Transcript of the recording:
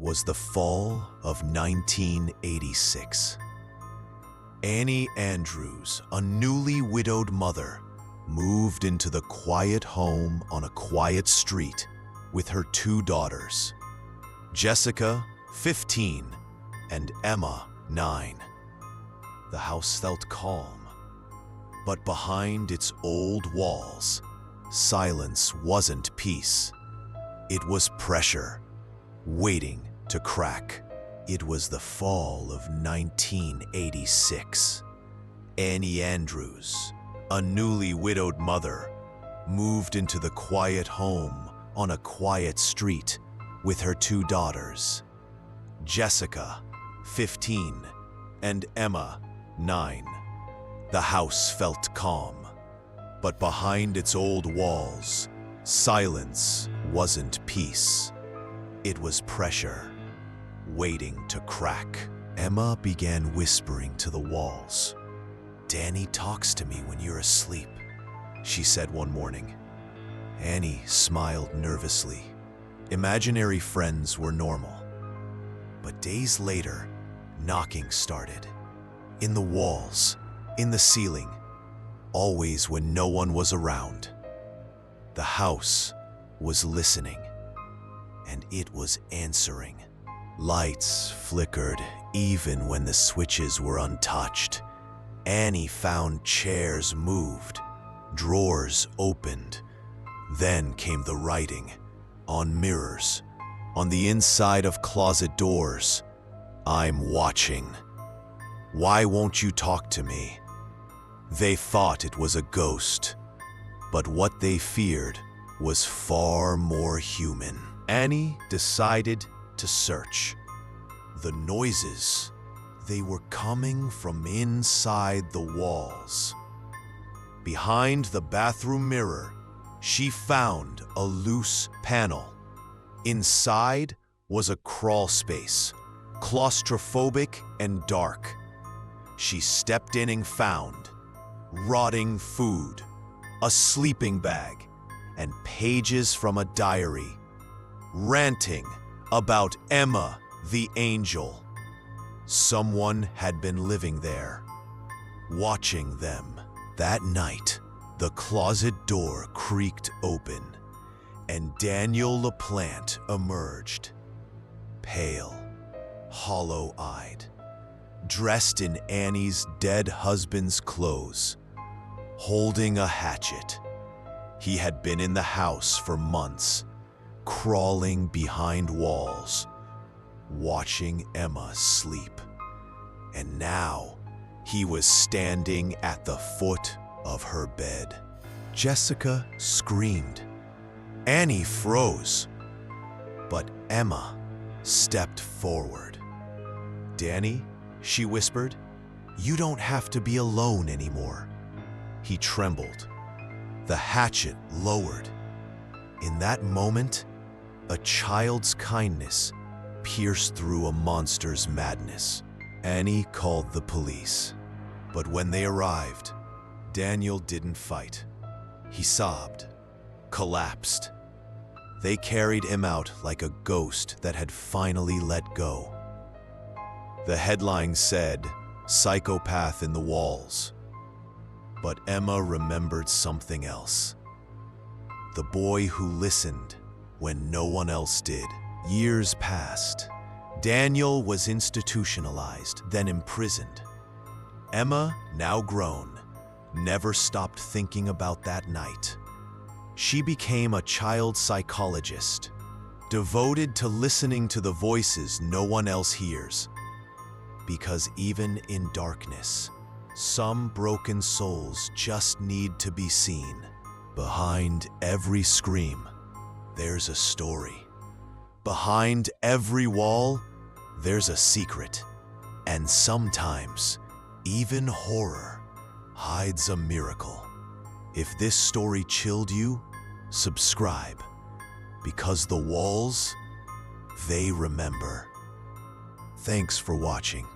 was the fall of 1986. Annie Andrews, a newly widowed mother, moved into the quiet home on a quiet street with her two daughters, Jessica, 15, and Emma, 9. The house felt calm, but behind its old walls, silence wasn't peace. It was pressure, waiting to crack. It was the fall of 1986. Annie Andrews, a newly widowed mother, moved into the quiet home on a quiet street with her two daughters, Jessica, 15, and Emma, 9. The house felt calm, but behind its old walls, silence wasn't peace. It was pressure, waiting to crack. Emma began whispering to the walls. "Danny talks to me when you're asleep," she said one morning. Annie smiled nervously. Imaginary friends were normal. But days later, knocking started. In the walls, in the ceiling, always when no one was around. The house was listening, and it was answering. Lights flickered even when the switches were untouched. Annie found chairs moved, drawers opened. Then came the writing on mirrors, on the inside of closet doors. "I'm watching. Why won't you talk to me?" They thought it was a ghost, but what they feared was far more human. Annie decided to search. The noises, they were coming from inside the walls. Behind the bathroom mirror, she found a loose panel. Inside was a crawl space, claustrophobic and dark. She stepped in and found rotting food, a sleeping bag, and pages from a diary, ranting about Emma the angel. Someone had been living there, watching them. That night, the closet door creaked open, and Daniel LaPlante emerged, pale, hollow-eyed, dressed in Annie's dead husband's clothes, holding a hatchet. He had been in the house for months, crawling behind walls, watching Emma sleep. And now he was standing at the foot of her bed. Jessica screamed. Annie froze. But Emma stepped forward. "Danny," she whispered, "you don't have to be alone anymore." He trembled. The hatchet lowered. In that moment, a child's kindness pierced through a monster's madness. Annie called the police. But when they arrived, Daniel didn't fight. He sobbed, collapsed. They carried him out like a ghost that had finally let go. The headline said, "Psychopath in the walls." But Emma remembered something else. The boy who listened when no one else did. Years passed. Daniel was institutionalized, then imprisoned. Emma, now grown, never stopped thinking about that night. She became a child psychologist, devoted to listening to the voices no one else hears. Because even in darkness, some broken souls just need to be seen. Behind every scream, there's a story. Behind every wall, there's a secret. And sometimes, even horror hides a miracle. If this story chilled you, subscribe. Because the walls, they remember. Thanks for watching.